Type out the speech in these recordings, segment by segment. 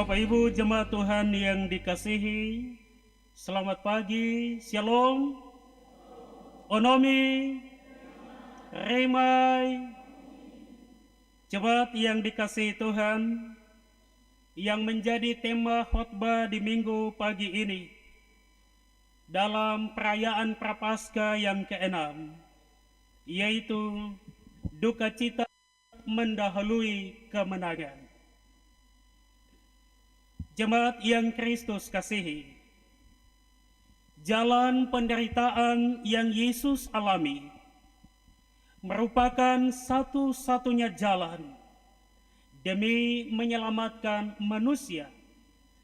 Bapak Ibu jemaat Tuhan yang dikasihi, selamat pagi, Shalom, Onomi, Remai, jemaat yang dikasihi Tuhan, yang menjadi tema khotbah di minggu pagi ini dalam perayaan Prapaskah yang ke-6, yaitu duka cita mendahului kemenangan. Jemaat yang Kristus kasihi, jalan penderitaan yang Yesus alami merupakan satu-satunya jalan demi menyelamatkan manusia,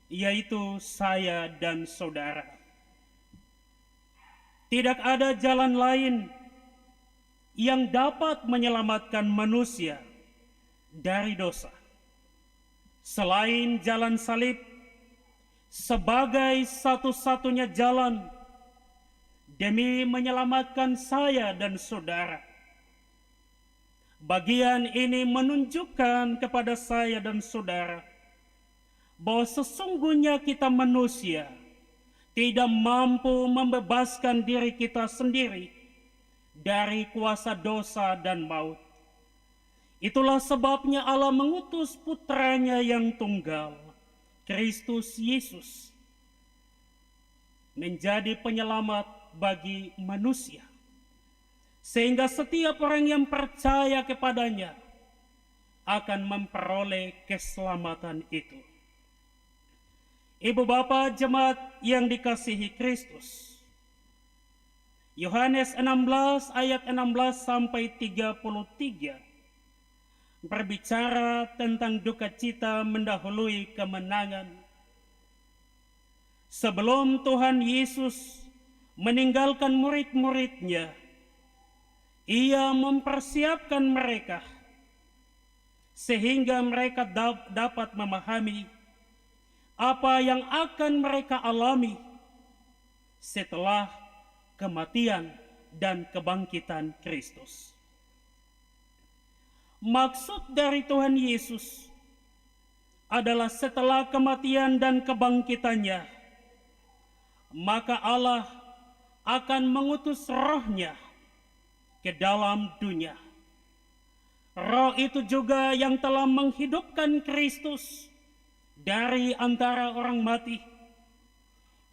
yaitu saya dan saudara. Tidak ada jalan lain yang dapat menyelamatkan manusia dari dosa selain jalan salib sebagai satu-satunya jalan demi menyelamatkan saya dan saudara. Bagian ini menunjukkan kepada saya dan saudara bahwa sesungguhnya kita manusia tidak mampu membebaskan diri kita sendiri dari kuasa dosa dan maut. Itulah sebabnya Allah mengutus putranya yang tunggal, Kristus Yesus, menjadi penyelamat bagi manusia, sehingga setiap orang yang percaya kepadanya akan memperoleh keselamatan itu. Ibu bapak jemaat yang dikasihi Kristus, Yohanes 16 ayat 16 sampai 33 berbicara tentang duka cita mendahului kemenangan. Sebelum Tuhan Yesus meninggalkan murid-muridnya, Ia mempersiapkan mereka sehingga mereka dapat memahami apa yang akan mereka alami setelah kematian dan kebangkitan Kristus. Maksud dari Tuhan Yesus adalah setelah kematian dan kebangkitannya, maka Allah akan mengutus roh-Nya ke dalam dunia. Roh itu juga yang telah menghidupkan Kristus dari antara orang mati.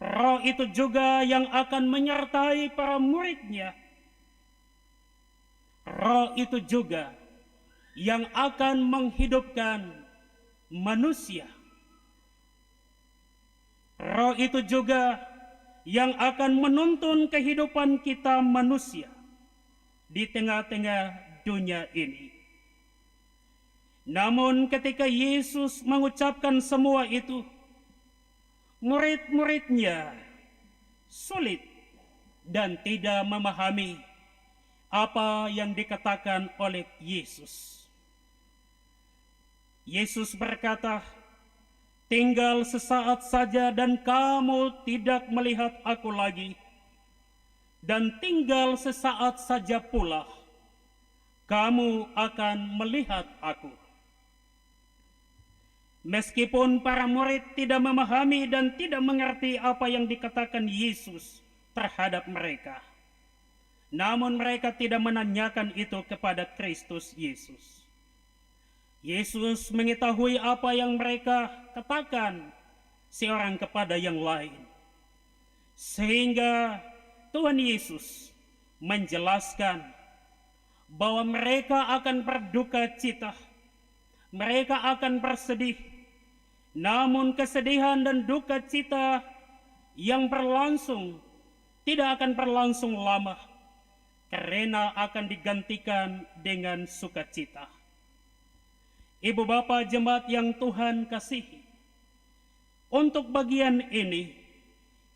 Roh itu juga yang akan menyertai para murid-Nya. Roh itu juga yang akan menghidupkan manusia. Roh itu juga yang akan menuntun kehidupan kita manusia di tengah-tengah dunia ini. Namun ketika Yesus mengucapkan semua itu, murid-muridnya sulit dan tidak memahami apa yang dikatakan oleh Yesus. Yesus berkata, "Tinggal sesaat saja dan kamu tidak melihat aku lagi, dan tinggal sesaat saja pula kamu akan melihat aku." Meskipun para murid tidak memahami dan tidak mengerti apa yang dikatakan Yesus terhadap mereka, namun mereka tidak menanyakan itu kepada Kristus Yesus. Yesus mengetahui apa yang mereka katakan seorang kepada yang lain, sehingga Tuhan Yesus menjelaskan bahwa mereka akan berduka cita, mereka akan bersedih, namun kesedihan dan duka cita yang berlangsung tidak akan berlangsung lama, karena akan digantikan dengan sukacita. Ibu bapak jemaat yang Tuhan kasihi, untuk bagian ini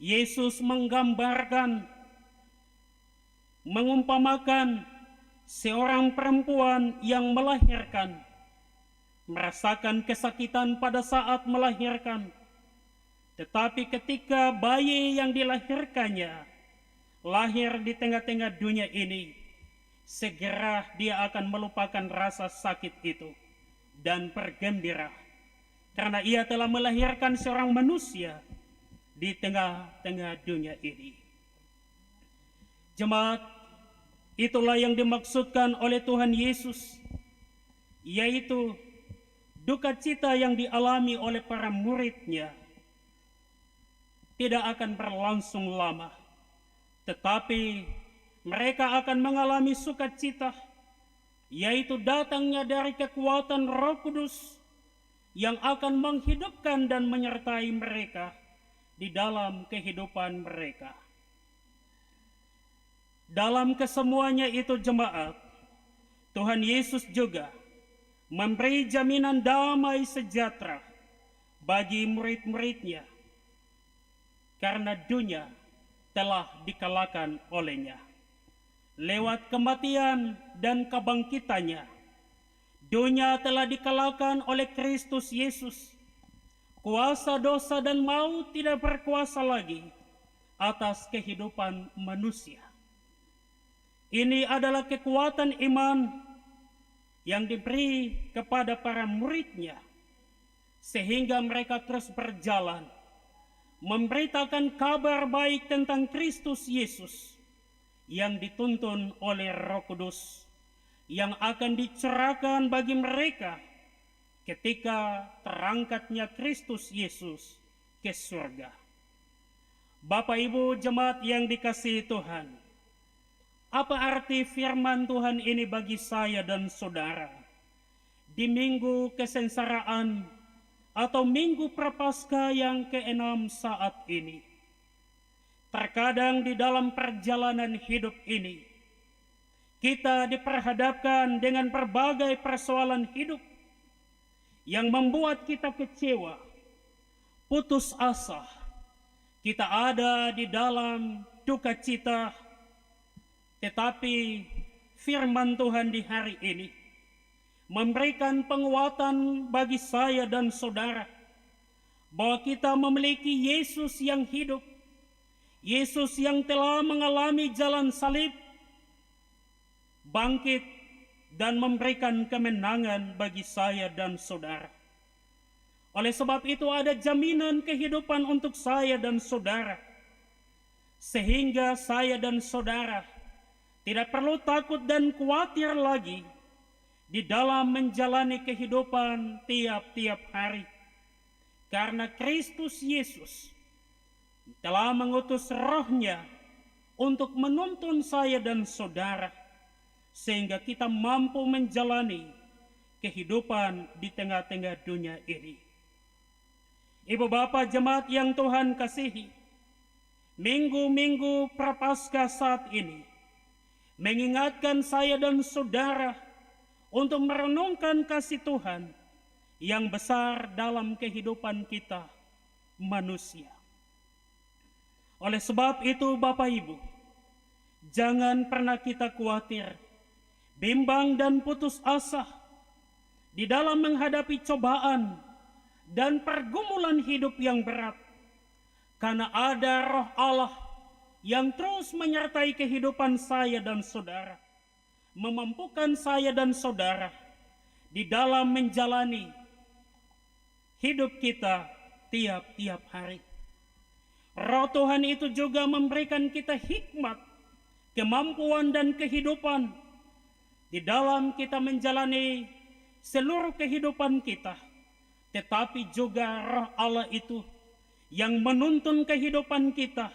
Yesus menggambarkan, mengumpamakan seorang perempuan yang melahirkan, merasakan kesakitan pada saat melahirkan, tetapi ketika bayi yang dilahirkannya lahir di tengah-tengah dunia ini, segera dia akan melupakan rasa sakit itu dan bergembira karena ia telah melahirkan seorang manusia di tengah-tengah dunia ini. Jemaat, itulah yang dimaksudkan oleh Tuhan Yesus, yaitu duka cita yang dialami oleh para murid-Nya tidak akan berlangsung lama, tetapi mereka akan mengalami sukacita, yaitu datangnya dari kekuatan Roh Kudus yang akan menghidupkan dan menyertai mereka di dalam kehidupan mereka. Dalam kesemuanya itu jemaat, Tuhan Yesus juga memberi jaminan damai sejahtera bagi murid-murid-Nya, karena dunia telah dikalahkan oleh-Nya. Lewat kematian dan kebangkitannya, dunia telah dikalahkan oleh Kristus Yesus. Kuasa dosa dan maut tidak berkuasa lagi atas kehidupan manusia. Ini adalah kekuatan iman yang diberi kepada para murid-Nya, sehingga mereka terus berjalan memberitakan kabar baik tentang Kristus Yesus yang dituntun oleh Roh Kudus yang akan dicerahkan bagi mereka ketika terangkatnya Kristus Yesus ke surga. Bapak Ibu jemaat yang dikasihi Tuhan, apa arti firman Tuhan ini bagi saya dan saudara di minggu kesengsaraan atau minggu Prapaskah yang ke-6 saat ini? Terkadang di dalam perjalanan hidup ini, kita diperhadapkan dengan berbagai persoalan hidup yang membuat kita kecewa, putus asa. Kita ada di dalam duka cita, tetapi firman Tuhan di hari ini memberikan penguatan bagi saya dan saudara bahwa kita memiliki Yesus yang hidup, Yesus yang telah mengalami jalan salib, bangkit dan memberikan kemenangan bagi saya dan saudara. Oleh sebab itu ada jaminan kehidupan untuk saya dan saudara, sehingga saya dan saudara tidak perlu takut dan khawatir lagi di dalam menjalani kehidupan tiap-tiap hari, karena Kristus Yesus telah mengutus Roh-Nya untuk menuntun saya dan saudara, sehingga kita mampu menjalani kehidupan di tengah-tengah dunia ini. Ibu bapak jemaat yang Tuhan kasihi, minggu-minggu Prapaskah saat ini mengingatkan saya dan saudara untuk merenungkan kasih Tuhan yang besar dalam kehidupan kita manusia. Oleh sebab itu Bapak Ibu, jangan pernah kita khawatir, bimbang dan putus asa di dalam menghadapi cobaan dan pergumulan hidup yang berat, karena ada Roh Allah yang terus menyertai kehidupan saya dan saudara, memampukan saya dan saudara di dalam menjalani hidup kita tiap-tiap hari. Roh Tuhan itu juga memberikan kita hikmat, kemampuan dan kehidupan di dalam kita menjalani seluruh kehidupan kita. Tetapi juga Roh Allah itu yang menuntun kehidupan kita,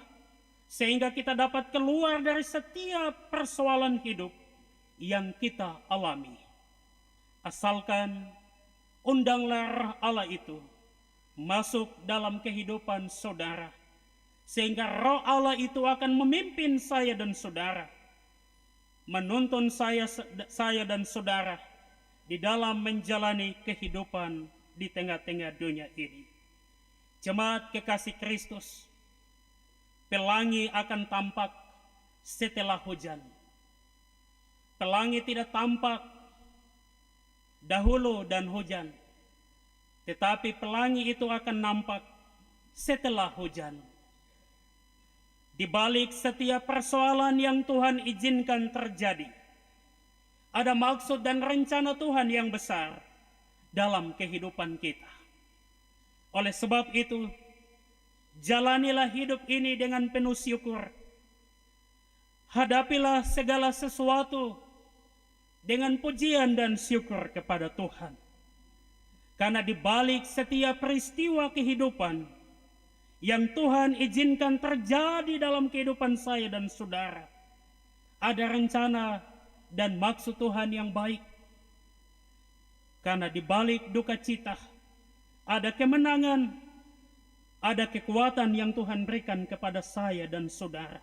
sehingga kita dapat keluar dari setiap persoalan hidup yang kita alami. Asalkan undanglah Roh Allah itu masuk dalam kehidupan saudara, sehingga Roh Allah itu akan memimpin saya dan saudara, menuntun saya dan saudara di dalam menjalani kehidupan di tengah-tengah dunia ini. Jemaat kekasih Kristus, pelangi akan tampak setelah hujan. Pelangi tidak tampak dahulu dan hujan, tetapi pelangi itu akan nampak setelah hujan. Di balik setiap persoalan yang Tuhan izinkan terjadi, ada maksud dan rencana Tuhan yang besar dalam kehidupan kita. Oleh sebab itu, jalanilah hidup ini dengan penuh syukur. Hadapilah segala sesuatu dengan pujian dan syukur kepada Tuhan. Karena di balik setiap peristiwa kehidupan yang Tuhan izinkan terjadi dalam kehidupan saya dan saudara, ada rencana dan maksud Tuhan yang baik. Karena di balik duka cita ada kemenangan, ada kekuatan yang Tuhan berikan kepada saya dan saudara.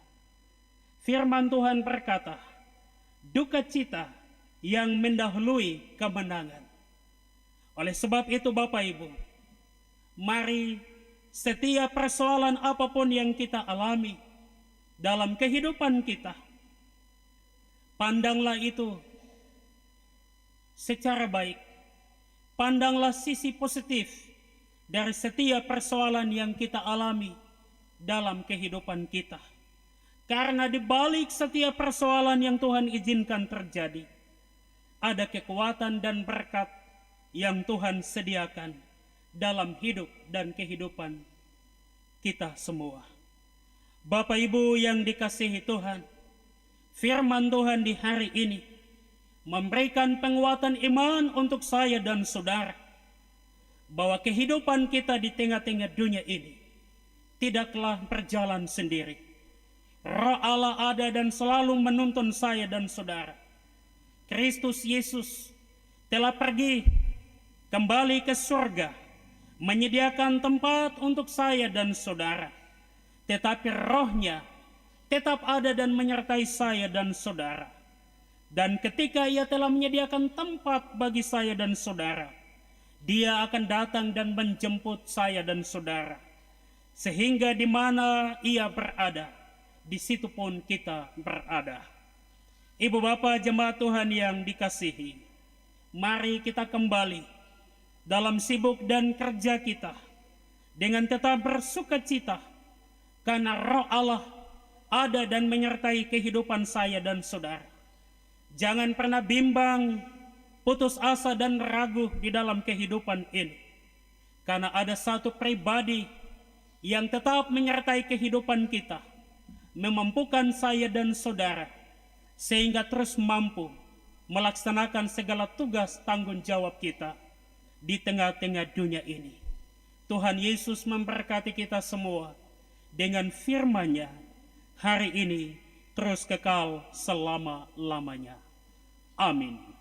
Firman Tuhan berkata, duka cita yang mendahului kemenangan. Oleh sebab itu Bapak Ibu, mari setiap persoalan apapun yang kita alami dalam kehidupan kita, pandanglah itu secara baik. Pandanglah sisi positif dari setiap persoalan yang kita alami dalam kehidupan kita. Karena di balik setiap persoalan yang Tuhan izinkan terjadi, ada kekuatan dan berkat yang Tuhan sediakan dalam hidup dan kehidupan kita semua. Bapak Ibu yang dikasihi Tuhan, firman Tuhan di hari ini memberikan penguatan iman untuk saya dan saudara, bahwa kehidupan kita di tengah-tengah dunia ini tidaklah berjalan sendiri. Roh Allah ada dan selalu menuntun saya dan saudara. Kristus Yesus telah pergi kembali ke surga, menyediakan tempat untuk saya dan saudara. Tetapi rohnya tetap ada dan menyertai saya dan saudara. Dan ketika ia telah menyediakan tempat bagi saya dan saudara, dia akan datang dan menjemput saya dan saudara. Sehingga di mana ia berada, di situ pun kita berada. Ibu bapak jemaat Tuhan yang dikasihi, mari kita kembali dalam sibuk dan kerja kita dengan tetap bersukacita, karena roh Allah ada dan menyertai kehidupan saya dan saudara. Jangan pernah bimbang, putus asa dan ragu di dalam kehidupan ini. Karena ada satu pribadi yang tetap menyertai kehidupan kita, memampukan saya dan saudara, sehingga terus mampu melaksanakan segala tugas tanggung jawab kita di tengah-tengah dunia ini. Tuhan Yesus memberkati kita semua dengan firman-Nya hari ini terus kekal selama-lamanya. Amin.